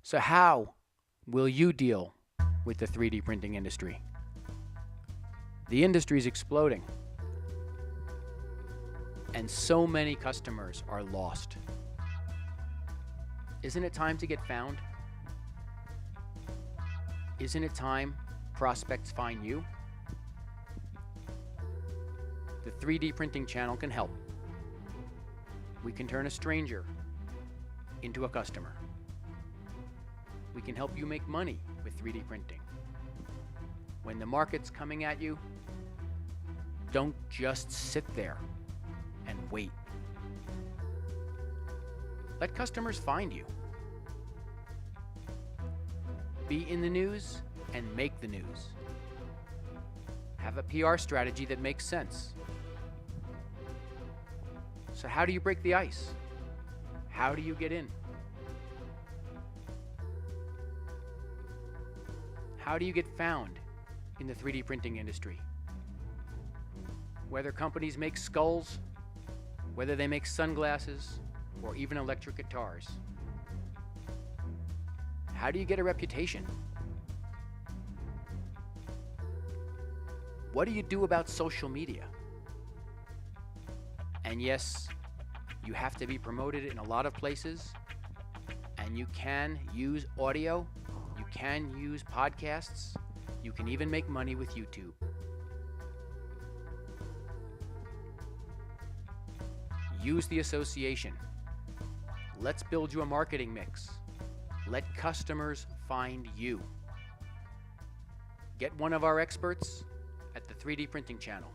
So, how will you deal with the 3D printing industry? The industry is exploding, and so many customers are lost. Isn't it time to get found? Isn't it time prospects find you? The 3D printing channel can help. We can turn a stranger into a customer. We can help you make money with 3D printing. When the market's coming at you, don't just sit there and wait. Let customers find you. Be in the news and make the news. Have a PR strategy that makes sense. So how do you break the ice? How do you get in? How do you get found in the 3D printing industry? Whether companies make skulls, whether they make sunglasses, or even electric guitars. How do you get a reputation? What do you do about social media? And yes, you have to be promoted in a lot of places, and you can use audio, you can use podcasts, you can even make money with YouTube. Use the association. Let's build you a marketing mix. Let customers find you. Get one of our experts at the 3D Printing Channel.